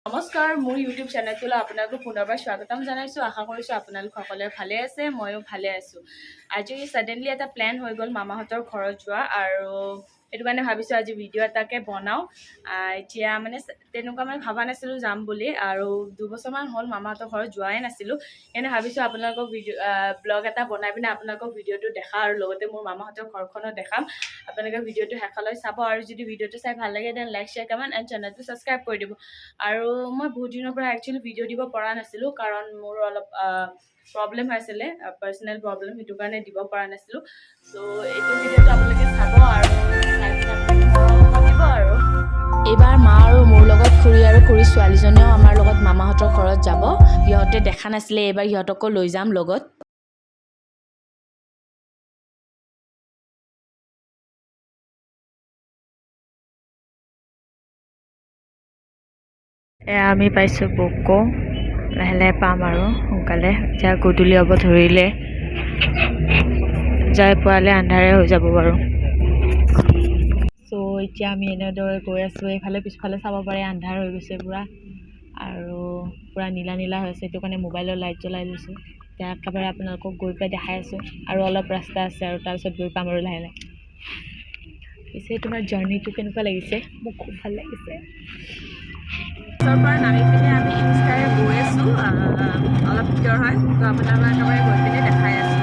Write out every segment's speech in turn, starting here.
নমস্কাৰ, মোৰ ইউটিউব চেনেলটোলৈ আপোনালোকক পুনৰবাৰ স্বাগতম জনাইছোঁ। আশা কৰিছোঁ আপোনালোক সকলোৱে ভালে আছে, ময়ো ভালে আছোঁ। আজি ছাডেনলি এটা প্লেন হৈ গ'ল মামাহঁতৰ ঘৰত যোৱা, আৰু সেইটো কাৰণে ভাবিছোঁ আজি ভিডিঅ' এটাকে বনাওঁ। এতিয়া মানে তেনেকুৱা মানে ভবা নাছিলোঁ যাম বুলি, আৰু 2 বছৰমান হ'ল মামাহঁতৰ ঘৰত যোৱাই নাছিলোঁ। এনে ভাবিছোঁ আপোনালোকক ব্লগ এটা বনাই পিনে আপোনালোকক ভিডিঅ'টো দেখা, আৰু লগতে মোৰ মামাহঁতৰ ঘৰখনো দেখাম। আপোনালোকে ভিডিঅ'টো শেষলৈ চাব, আৰু যদি ভিডিঅ'টো চাই ভাল লাগে then like, share, comment and চেনেলটো ছাবস্ক্ৰাইব কৰি দিব। আৰু মই বহুত দিনৰ পৰা একচুৱেলি ভিডিঅ' দিব পৰা নাছিলোঁ, কাৰণ মোৰ অলপ প্ৰব্লেম হৈ আছিলে, পাৰ্চনেল প্ৰব্লেম, সেইটো কাৰণে দিব পৰা নাছিলোঁ। চ' এইটো ভিডিঅ'টো আপোনালোকে চাব, আৰু চাই পিনে আপোনালোকে দিব। আৰু এইবাৰ মা আৰু মোৰ লগত খুৰী আৰু খুৰীৰ ছোৱালীজনীও আমাৰ লগত মামাহঁতৰ ঘৰত যাব। সিহঁতে দেখা নাছিলে, এইবাৰ সিহঁতকো লৈ যাম লগত। এয়া আমি পাইছোঁ বকো, লাহে লাহে পাম আৰু সোনকালে। এতিয়া গধূলি হ'ব ধৰিলে, যাই পোৱালে আন্ধাৰে হৈ যাব বাৰু। চ' এতিয়া আমি এনেদৰে গৈ আছোঁ। এইফালে পিছফালে চাব পাৰে আন্ধাৰ হৈ গৈছে পূৰা, আৰু পূৰা নীলা নীলা হৈছে, সেইটো কাৰণে মোবাইলৰ লাইট জ্বলাই লৈছোঁ। এতিয়া একেবাৰে আপোনালোকক গৈ পাই দেখাই আছোঁ, আৰু অলপ ৰাস্তা আছে, আৰু তাৰপিছত গৈ পাম আৰু লাহে লাহে। পিছে তোমাৰ জাৰ্ণিটো কেনেকুৱা লাগিছে? মোক খুব ভাল লাগিছে। পৰা নামি পিনে আমি ইনষ্টাৰে গৈ আছোঁ, অলপ ভিতৰ হয়, তো আপোনালোকে একেবাৰে গৈ পিনে দেখাই আছোঁ।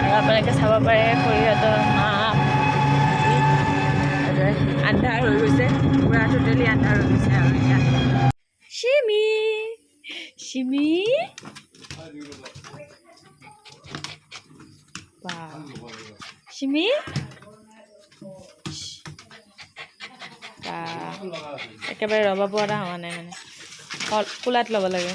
আৰু আপোনালোকে চাব পাৰে খুৰীহঁতৰ মা, আন্ধাৰ হৈ গৈছে, পূৰা টোটেলি আন্ধাৰ হৈ গৈছে। আৰু এতিয়া চিমি চিমি চিমি একেবাৰে ৰ'ব পৰা হোৱা নাই, মানে কোলাত ল'ব লাগে।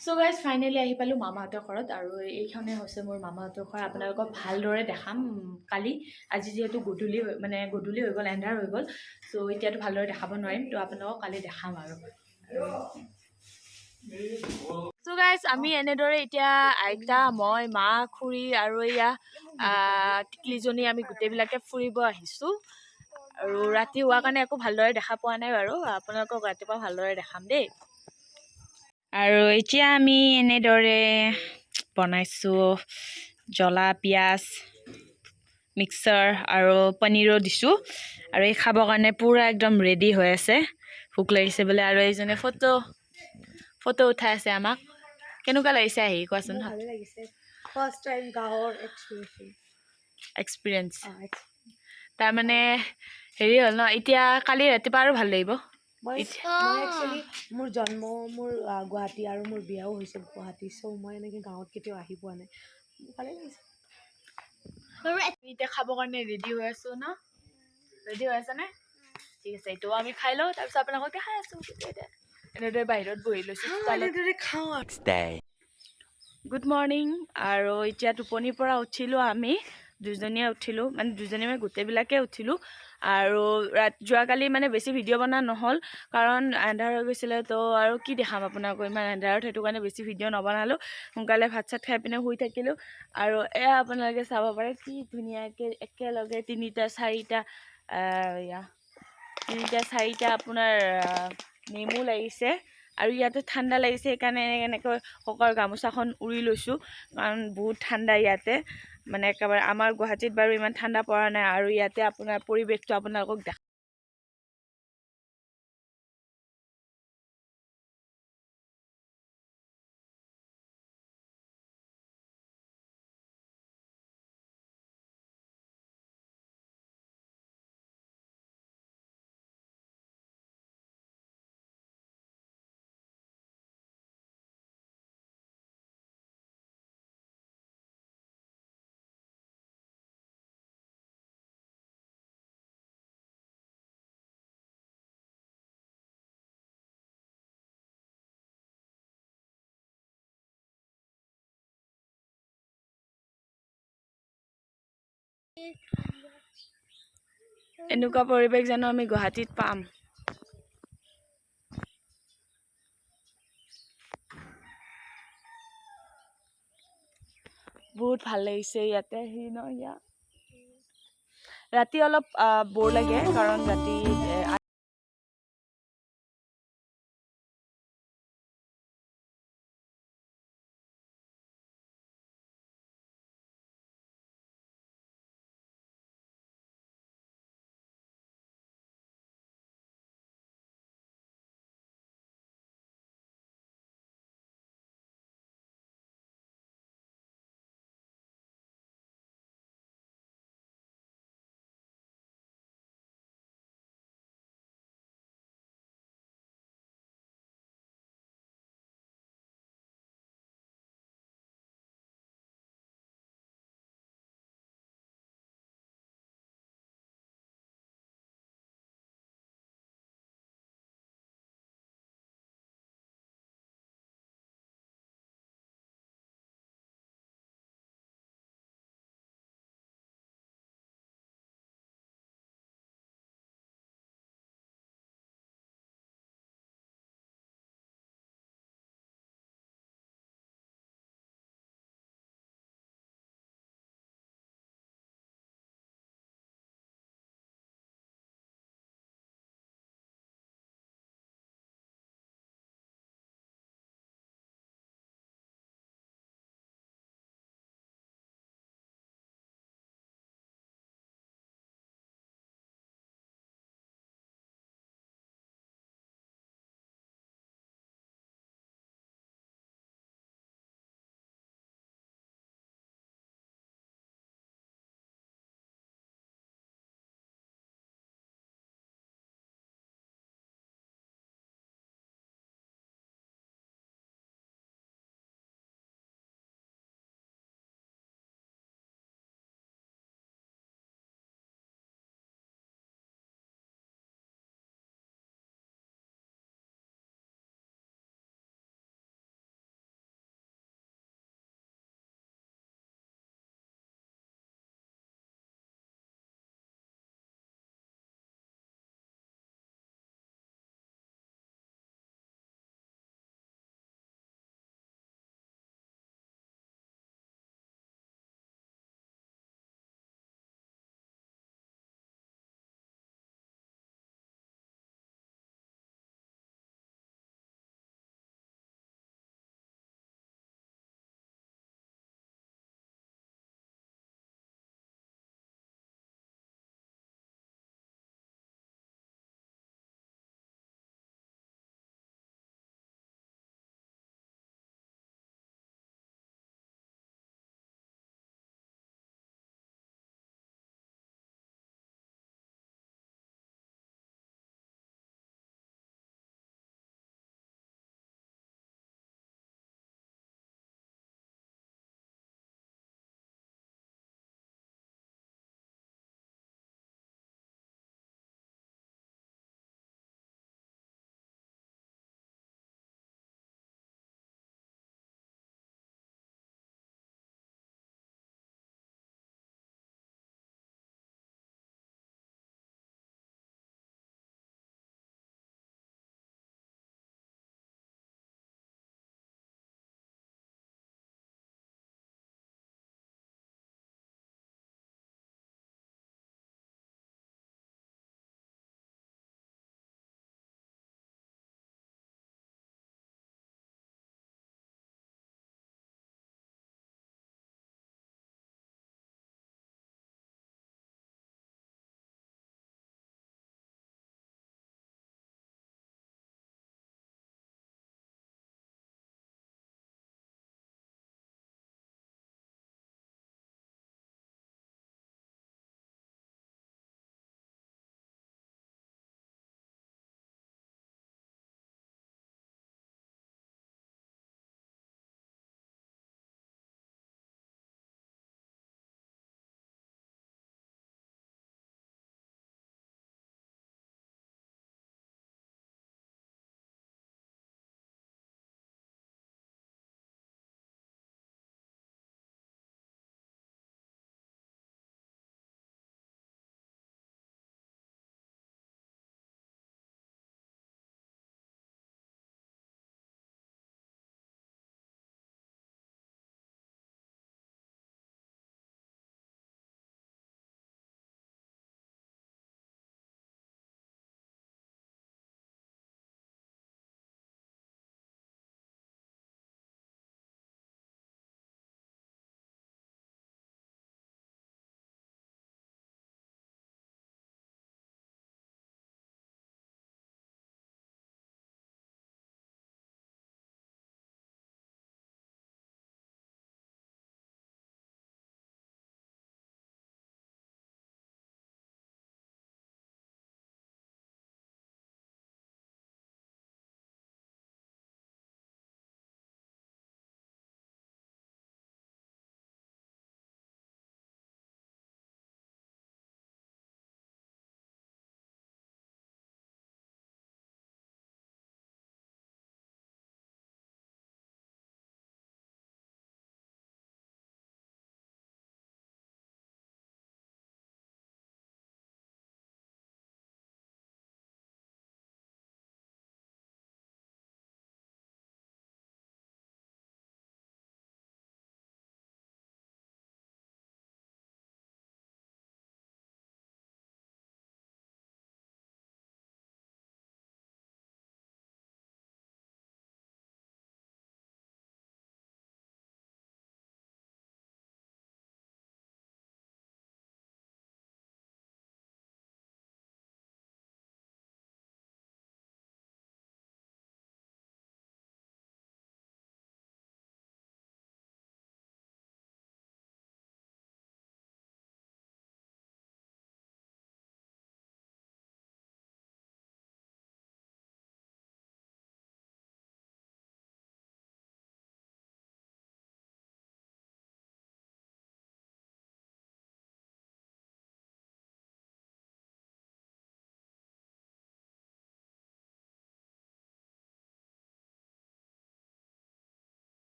চ' গাইজ ফাইনেলি আহি পালোঁ মামাহঁতৰ ঘৰত, আৰু এইখনে হৈছে মোৰ মামাহঁতৰ ঘৰ। আপোনালোকক ভালদৰে দেখাম কালি। আজি যিহেতু গধূলি হৈ গ'ল, এন্ধাৰ হৈ গ'ল, চ' এতিয়াতো ভালদৰে দেখাব নোৱাৰিম, তো আপোনালোকক কালি দেখাম আৰু। চ' গাইজ আমি এনেদৰে এতিয়া আইতা, মই, মা, খুৰী আৰু এয়া টিকলিজনী, আমি গোটেইবিলাকে ফুৰিব আহিছোঁ। আৰু ৰাতি হোৱাৰ কাৰণে একো ভালদৰে দেখা পোৱা নাই বাৰু, আপোনালোকক ৰাতিপুৱা ভালদৰে দেখাম দেই। আৰু এতিয়া আমি এনেদৰে বনাইছোঁ জ্বলা, পিঁয়াজ, মিক্সাৰ আৰু পনীৰো দিছোঁ, আৰু এই খাবৰ কাৰণে পূৰা একদম ৰেডি হৈ আছে, ভোক লাগিছে বোলে। আৰু এইজনে ফটো উঠাই আছে আমাক। কেনেকুৱা লাগিছে আহি কোৱাচোন? ভালে লাগিছে, ফাৰ্ষ্ট টাইম গাঁৱৰ এক্সপিৰিয়েঞ্চ। তাৰমানে হেৰি হ'ল ন, এতিয়া কালি ৰাতিপুৱা আৰু ভাল লাগিব। মই একচুৱেলি মোৰ জন্ম গুৱাহাটী, আৰু মোৰ বিয়াও হৈছে গুৱাহাটী, চ' মই এনেকৈ গাঁৱত কেতিয়াও আহি পোৱা নাই, ভালে লাগিছে। এতিয়া খাবৰ কাৰণে ৰেডি হৈ আছোঁ ন, ৰেডি হৈ আছেনে? ঠিক আছে, এইটো আমি খাই লওঁ, তাৰপিছত আপোনালোকক দেখাই আছোঁ। এনেদৰে বাহিৰত বহি লৈছোঁ। Good morning. আৰু এতিয়া টোপনিৰ পৰা উঠিলোঁ, আমি দুজনীয়ে উঠিলোঁ, মানে দুজনীয়ে গোটেইবিলাকে উঠিলোঁ। আৰু যোৱাকালি মানে বেছি ভিডিঅ' বনোৱা নহ'ল, কাৰণ আন্ধাৰ হৈ গৈছিলে, তো আৰু কি দেখাম আপোনালোকক ইমান আন্ধাৰত, সেইটো কাৰণে বেছি ভিডিঅ' নবনালোঁ। সোনকালে ভাত চাত খাই পিনে শুই থাকিলোঁ। আৰু এয়া আপোনালোকে চাব পাৰে কি ধুনীয়াকৈ একেলগে তিনিটা চাৰিটা আপোনাৰ নেমু লাগিছে, আৰু ইয়াতে ঠাণ্ডা লাগিছে, সেইকাৰণে এনেকৈ ককাৰ গামোচাখন উৰি লৈছোঁ, কাৰণ বহুত ঠাণ্ডা ইয়াতে। মানে একেবাৰে আমাৰ গুৱাহাটীত বাৰু ইমান ঠাণ্ডা পৰা নাই, আৰু ইয়াতে আপোনাৰ পৰিৱেশটো আপোনালোকক দেখা। এনেকুৱা পৰিৱেশ জানো আমি গুৱাহাটীত পাম? বহুত ভাল লাগিছে ইয়াতে আহি ন, ৰাতি অলপ বৰ লাগে কাৰণ ৰাতি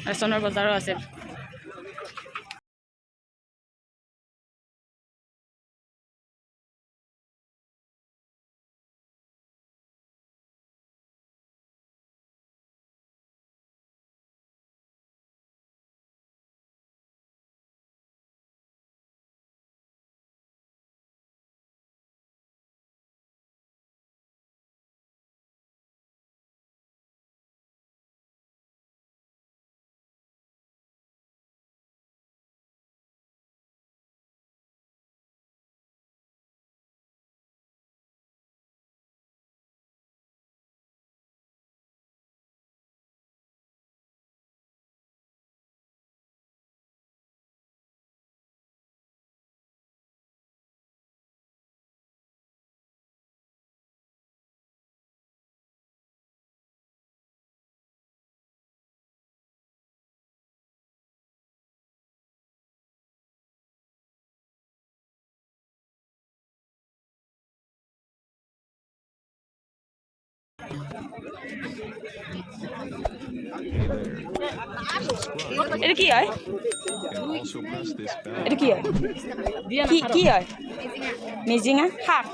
ৰেচনৰ বজাৰো আছে। এটা কি হয়? এটা কি হয়? কি হয়? মেজিঙা শাক।